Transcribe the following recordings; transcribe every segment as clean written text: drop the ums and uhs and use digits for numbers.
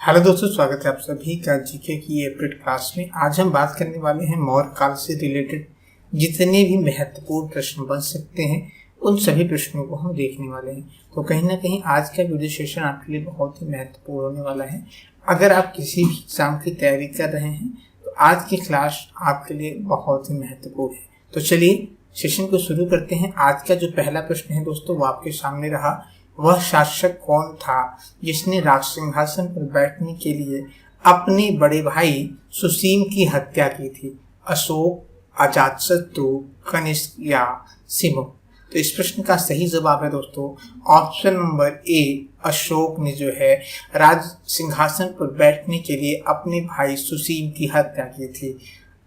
Hello दोस्तों, स्वागत है आप सभी का जीके की एप्रिल क्लास में। आज हम बात करने वाले हैं मौर्य काल से रिलेटेड जितने भी महत्वपूर्ण प्रश्न बन सकते हैं उन सभी प्रश्नों को हम देखने वाले हैं। तो कहीं ना कहीं आज का वीडियो सेशन आपके लिए बहुत ही महत्वपूर्ण होने वाला है। अगर आप किसी भी एग्जाम की तैयारी कर रहे हैं तो आज की क्लास आपके लिए बहुत ही महत्वपूर्ण है। तो चलिए सेशन को शुरू करते हैं। आज का जो पहला प्रश्न है दोस्तों वो आपके सामने रहा। वह शासक कौन था जिसने राज सिंहासन पर बैठने के लिए अपने बड़े भाई सुसीम की हत्या की थी? अशोक, अजातशत्रु, कनिष्क या सिमुक? तो इस प्रश्न का सही जवाब है दोस्तों ऑप्शन नंबर ए, अशोक ने जो है राज सिंहासन पर बैठने के लिए अपने भाई सुसीम की हत्या की थी।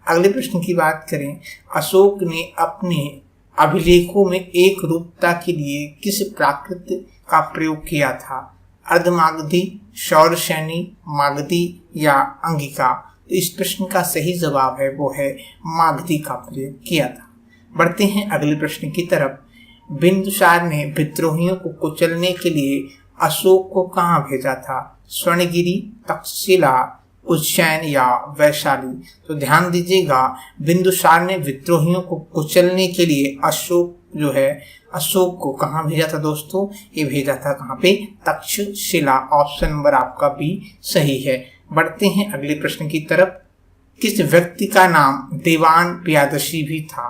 अगले प्रश्न की बात करें, अशोक ने अपने अभिलेखों में एक रूपता के लिए किस प्राकृत का प्रयोग किया था? अर्धमागधी, शौरसेनी, मागधी या अंगिका? तो इस प्रश्न का सही जवाब है वो है मागधी का प्रयोग किया था। बढ़ते हैं अगले प्रश्न की तरफ। बिंदुसार ने विद्रोहियों को कुचलने के लिए अशोक को कहाँ भेजा था? स्वर्णगिरी, तक्षशिला, उज्जैन या वैशाली? तो ध्यान दीजिएगा, बिंदुसार ने विद्रोहियों को कुचलने के लिए अशोक को कहाँ भेजा था दोस्तों? ये भेजा था कहाँ पे? तक्षशिला। ऑप्शन नंबर आपका भी सही है। बढ़ते हैं अगले प्रश्न की तरफ। किस व्यक्ति का नाम देवान प्यादशी भी था?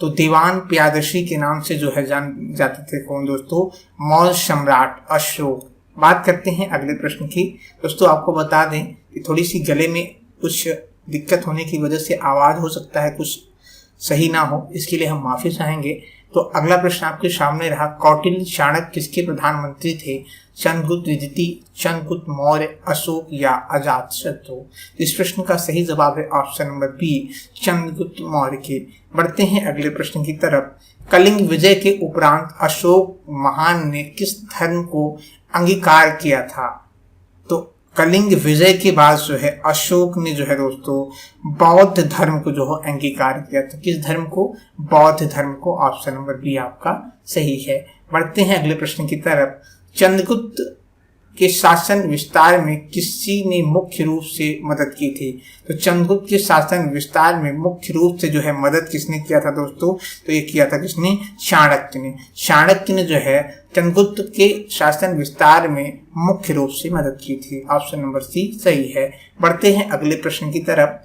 तो देवान प्यादशी के नाम से जो है जान जाते थे कौन दोस्तों? मौर्य सम्राट अशोक। बात करते हैं अगले प्रश्न की। दोस्तों आपको बता दें कि थोड़ी सी गले में कुछ दिक्कत होने की वजह से आवाज हो सकता है कुछ सही ना हो, इसके लिए हम माफी चाहेंगे। तो अगला प्रश्न आपके सामने रहा। कौटिल्य चाणक्य किसके प्रधानमंत्री थे? चंद्रगुप्त द्वितीय, चंद्रगुप्त मौर्य, अशोक या अजातशत्रु? इस प्रश्न का सही जवाब है option number B, Chandragupta Maurya के। बढ़ते हैं अगले प्रश्न की तरफ। कलिंग विजय के उपरांत अशोक महान ने किस धर्म को अंगीकार किया था? तो कलिंग विजय के बाद जो है अशोक ने जो है दोस्तों बौद्ध धर्म को जो है अंगीकार किया था। किस धर्म को? बौद्ध धर्म को। ऑप्शन नंबर बी आपका सही है। बढ़ते हैं अगले प्रश्न की तरफ। चंद्रगुप्त के शासन विस्तार में किसी ने मुख्य रूप से मदद की थी? तो चंद्रगुप्त के शासन विस्तार में मुख्य रूप से जो है मदद किसने किया था दोस्तों? तो ये किया था किसने? चाणक्य ने। चाणक्य ने जो है चंद्रगुप्त के शासन विस्तार में मुख्य रूप से मदद की थी। ऑप्शन नंबर सी सही है। बढ़ते हैं अगले प्रश्न की तरफ।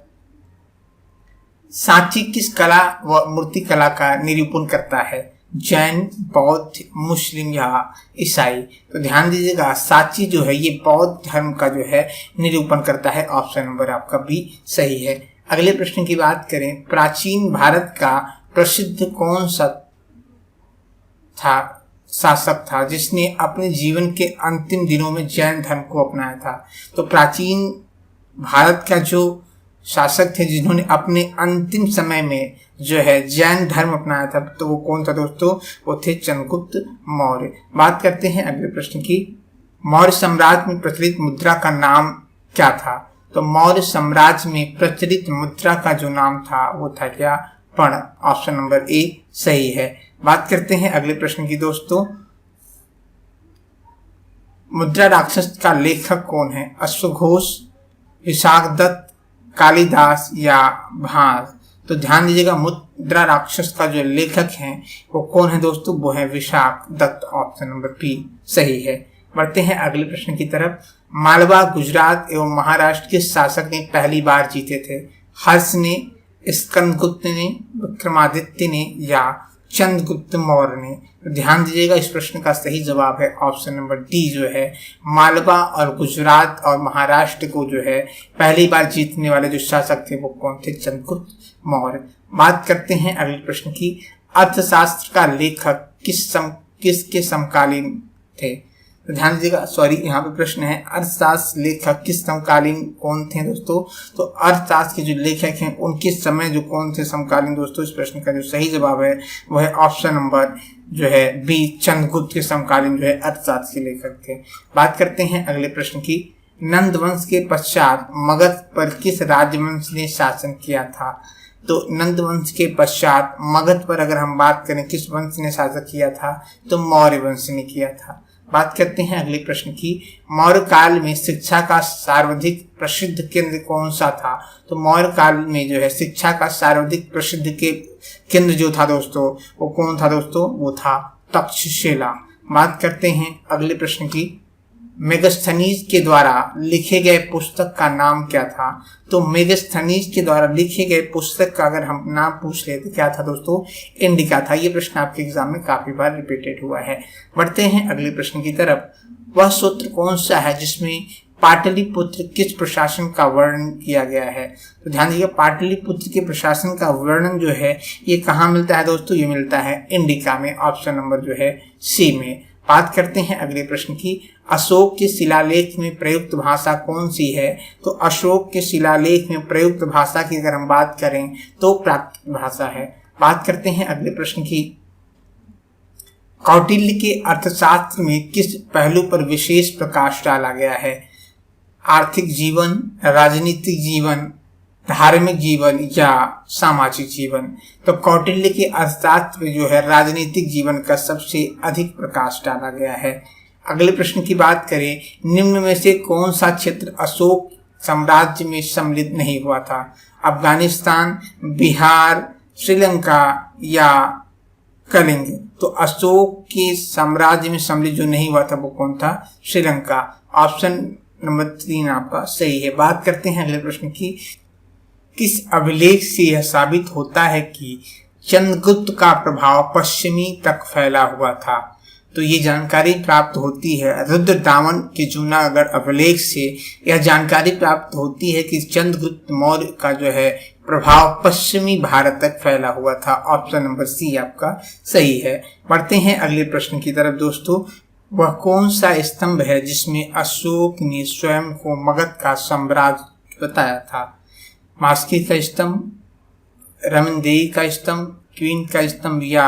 सांची किस कला व मूर्ति कला का निरूपण करता है? जैन, बौद्ध, मुस्लिम या ईसाई? तो ध्यान दीजिएगा, सांची जो है ये बौद्ध धर्म का जो है निरूपण करता है। ऑप्शन नंबर आपका भी सही है। अगले प्रश्न की बात करें। प्राचीन भारत का प्रसिद्ध कौन सा शासक था जिसने अपने जीवन के अंतिम दिनों में जैन धर्म को अपनाया था? तो प्राचीन भारत का जो शासक थे जिन्होंने अपने अंतिम समय में जो है जैन धर्म अपनाया था, तो वो कौन था दोस्तों? वो थे चंद्रगुप्त मौर्य। बात करते हैं अगले प्रश्न की। मौर्य साम्राज्य में प्रचलित मुद्रा का नाम क्या था? तो मौर्य साम्राज्य में प्रचलित मुद्रा का जो नाम था वो था क्या? पर्ण। ऑप्शन नंबर ए सही है। बात करते हैं अगले प्रश्न की दोस्तों। मुद्रा राक्षस का लेखक कौन है? अश्वघोष, विशाखदत्त, कालिदास या भास? तो ध्यान दीजिएगा, मुद्रा राक्षस का जो लेखक है वो कौन है दोस्तों? वो है विशाखदत्त। ऑप्शन नंबर बी सही है। बढ़ते हैं अगले प्रश्न की तरफ। मालवा, गुजरात एवं महाराष्ट्र के शासक ने पहली बार जीते थे? हर्ष ने, स्कंदगुप्त ने, विक्रमादित्य ने या चंद्रगुप्त मौर्य ने? ध्यान दीजिएगा, इस प्रश्न का सही जवाब है ऑप्शन नंबर डी जो है मालवा और गुजरात और महाराष्ट्र को जो है पहली बार जीतने वाले जो शासक थे वो कौन थे? चंद्रगुप्त मौर्य। बात करते हैं अगले प्रश्न की। अर्थशास्त्र का लेखक किसके समकालीन थे? तो ध्यान दीजिएगा, सॉरी यहाँ पे प्रश्न है अर्थशास्त्र लेखक किस समकालीन कौन थे दोस्तों? तो अर्थशास्त्र के जो लेखक हैं उनके समय जो कौन थे समकालीन दोस्तों? इस प्रश्न का जो सही जवाब है वो है ऑप्शन नंबर जो है बी, चंद्रगुप्त के समकालीन जो है अर्थशास्त्र के लेखक थे। बात करते हैं अगले प्रश्न की। नंद वंश के पश्चात मगध पर किस राजवंश ने शासन किया था? तो नंद वंश के पश्चात मगध पर अगर हम बात करें किस वंश ने शासन किया था? तो मौर्य वंश ने किया था। बात करते हैं अगले प्रश्न की। मौर्य काल में शिक्षा का सर्वाधिक प्रसिद्ध केंद्र कौन सा था? तो मौर्य काल में जो है शिक्षा का सर्वाधिक प्रसिद्ध के केंद्र जो था दोस्तों, वो कौन था दोस्तों? वो था तक्षशिला। बात करते हैं अगले प्रश्न की। मेगास्थनीज के द्वारा लिखे गए पुस्तक का नाम क्या था? तो मेगास्थनीज के द्वारा लिखे गए पुस्तक का अगर हम नाम पूछ ले तो क्या था दोस्तों? इंडिका था। ये प्रश्न आपके एग्जाम में काफी बार रिपीटेड हुआ है। बढ़ते हैं अगले प्रश्न की तरफ। वह सूत्र कौन सा है जिसमें पाटलिपुत्र किस प्रशासन का वर्णन किया गया है? तो ध्यान दीजिए, पाटलिपुत्र के प्रशासन का वर्णन जो है ये कहाँ मिलता है दोस्तों? ये मिलता है इंडिका में, ऑप्शन नंबर जो है सी में। बात करते हैं अगले प्रश्न की। अशोक के शिलालेख में प्रयुक्त भाषा कौन सी है? तो अशोक के शिलालेख में प्रयुक्त भाषा की अगर हम बात करें तो प्राकृत भाषा है। बात करते हैं अगले प्रश्न की। कौटिल्य के अर्थशास्त्र में किस पहलू पर विशेष प्रकाश डाला गया है? आर्थिक जीवन, राजनीतिक जीवन, धार्मिक जीवन या सामाजिक जीवन? तो कौटिल्य के अर्थशास्त्र में जो है राजनीतिक जीवन का सबसे अधिक प्रकाश डाला गया है। अगले प्रश्न की बात करें, निम्न में से कौन सा क्षेत्र अशोक साम्राज्य में सम्मिलित नहीं हुआ था? अफगानिस्तान, बिहार, श्रीलंका या कलिंग? तो अशोक के साम्राज्य में सम्मिलित जो नहीं हुआ था वो कौन था? श्रीलंका। ऑप्शन नंबर 3 आपका सही है। बात करते हैं अगले प्रश्न की। किस अभिलेख से यह साबित होता है कि चंद्रगुप्त का प्रभाव पश्चिमी तक फैला हुआ था? तो ये जानकारी प्राप्त होती है रुद्रदामन के जूनागढ़ अभिलेख से। यह जानकारी प्राप्त होती है कि चंद्रगुप्त मौर्य का जो है प्रभाव पश्चिमी भारत तक फैला हुआ था। ऑप्शन नंबर सी आपका सही है। बढ़ते हैं अगले प्रश्न की तरफ दोस्तों। वह कौन सा स्तंभ है जिसमें अशोक ने स्वयं को मगध का साम्राज्य बताया था? मास्की का स्तंभ, रमनदेई का स्तंभ, क्वीन का स्तंभ या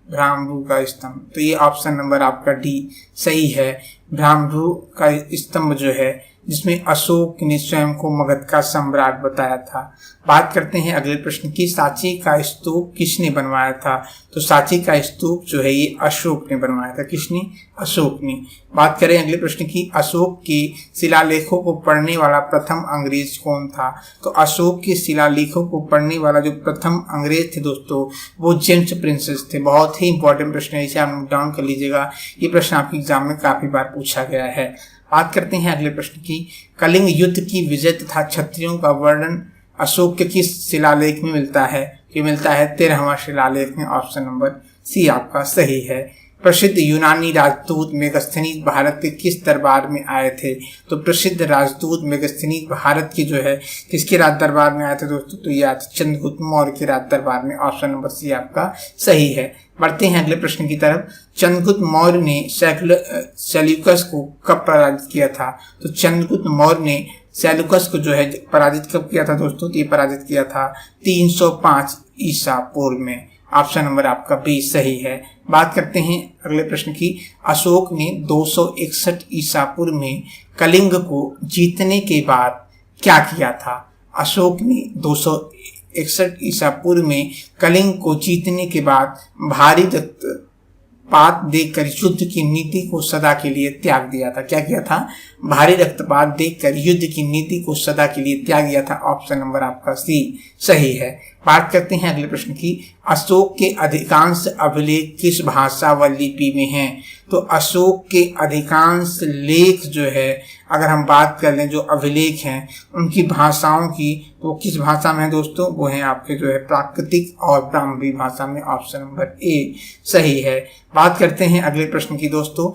ब्राह्मणु का स्तंभ? तो ये ऑप्शन नंबर आपका डी सही है। ब्राह्मणु का स्तंभ जो है जिसमें अशोक ने स्वयं को मगध का सम्राट बताया था। बात करते हैं अगले प्रश्न की। सांची का स्तूप किसने बनवाया था? तो सांची का स्तूप जो है ये अशोक ने बनवाया था। किसने? अशोक ने। बात करें अगले प्रश्न की। अशोक के शिलालेखों को पढ़ने वाला प्रथम अंग्रेज कौन था? तो अशोक के शिलालेखों को पढ़ने वाला जो प्रथम अंग्रेज थे दोस्तों वो जेम्स प्रिंसेस थे। बहुत ही इंपॉर्टेंट प्रश्न है, इसे आप नोट डाउन कर लीजिएगा। ये प्रश्न आपके एग्जाम में काफी बार पूछा गया है। बात करते हैं अगले प्रश्न की। कलिंग युद्ध की विजय तथा क्षत्रियों का वर्णन अशोक के किस शिलालेख में मिलता है? ये मिलता है 13वां शिलालेख में। ऑप्शन नंबर सी आपका सही है। प्रसिद्ध यूनानी राजदूत मेगास्थनीज भारत के किस दरबार में आए थे? तो प्रसिद्ध राजदूत मेगास्थनीज भारत के जो है किसके राज दरबार में आए थे दोस्तों? तो ये चंद्रगुप्त मौर्य के राज दरबार में। ऑप्शन नंबर सी आपका सही है। बढ़ते हैं अगले प्रश्न की तरफ। चंद्रगुप्त मौर्य ने सेल्यूकस को कब पराजित किया था? तो चंद्रगुप्त मौर्य ने सेल्यूकस को जो है पराजित कब किया था दोस्तों? तो ये पराजित किया था 305 ईसा पूर्व में। ऑप्शन नंबर आपका बी सही है। बात करते हैं अगले प्रश्न की। अशोक ने 261 ईसा पूर्व में कलिंग को जीतने के बाद क्या किया था? अशोक ने 261 ईसा पूर्व में कलिंग को जीतने के बाद भारी रक्तपात देखकर युद्ध की नीति को सदा के लिए त्याग दिया था। क्या किया था? भारी रक्तपात देखकर युद्ध की नीति को सदा के लिए त्याग दिया था। ऑप्शन नंबर आपका सी सही है। बात करते हैं अगले प्रश्न की। अशोक के अधिकांश अभिलेख किस भाषा व लिपि में हैं? तो अशोक के अधिकांश लेख जो है अगर हम बात कर लें जो अभिलेख हैं उनकी भाषाओं की, तो किस भाषा में है दोस्तों? वो है आपके जो है प्राकृतिक और ब्राह्मी भाषा में। ऑप्शन नंबर ए सही है। बात करते हैं अगले प्रश्न की दोस्तों।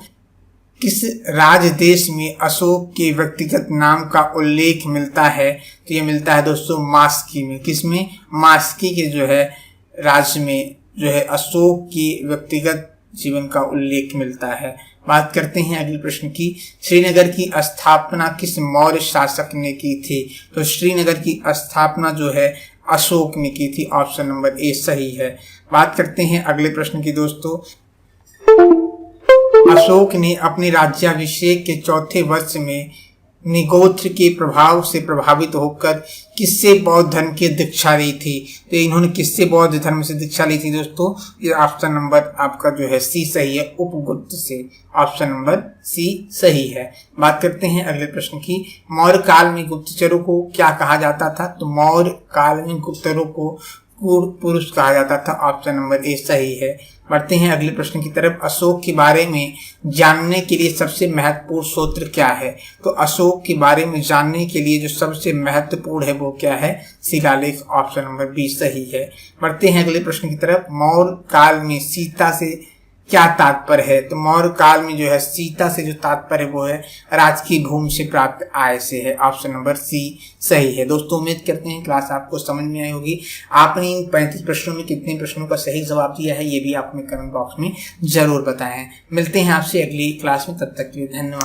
किस राज देश में अशोक के व्यक्तिगत नाम का उल्लेख मिलता है? तो ये मिलता है दोस्तों मास्की में। किसमें? मास्की के जो है राज्य में जो है अशोक की व्यक्तिगत जीवन का उल्लेख मिलता है। बात करते हैं अगले प्रश्न की। श्रीनगर की स्थापना किस मौर्य शासक ने की थी? तो श्रीनगर की स्थापना जो है अशोक ने की थी। ऑप्शन नंबर ए सही है। बात करते हैं अगले प्रश्न की दोस्तों। अशोक ने अपने राज्याभिषेक के चौथे वर्ष में निगोत्र के प्रभाव से प्रभावित होकर किससे बौद्ध धर्म की दीक्षा ली थी? तो इन्होंने किससे बौद्ध धर्म से दीक्षा ली थी दोस्तों? ये ऑप्शन नंबर आपका जो है सी सही है, उपगुप्त से। ऑप्शन नंबर सी सही है। बात करते हैं अगले प्रश्न की। मौर्य काल में गुप्तचरों को क्या कहा जाता था? तो मौर्य काल में गुप्तचरों को कूट पुरुष कहा जाता था। ऑप्शन नंबर ए सही है। बढ़ते हैं अगले प्रश्न की तरफ। अशोक के बारे में जानने के लिए सबसे महत्वपूर्ण सूत्र क्या है? तो अशोक के बारे में जानने के लिए जो सबसे महत्वपूर्ण है वो क्या है? शिलालेख। ऑप्शन नंबर बी सही है। बढ़ते हैं अगले प्रश्न की तरफ। मौर्य काल में सीता से क्या तात्पर्य है? तो मौर्य काल में जो है सीता से जो तात्पर्य वो है राजकीय भूमि से प्राप्त आय से है। ऑप्शन नंबर सी सही है। दोस्तों उम्मीद करते हैं क्लास आपको समझ में आई होगी। आपने इन 35 प्रश्नों में कितने प्रश्नों का सही जवाब दिया है ये भी आप हमें कमेंट बॉक्स में जरूर बताएं। मिलते हैं आपसे अगली क्लास में, तब तक के लिए धन्यवाद।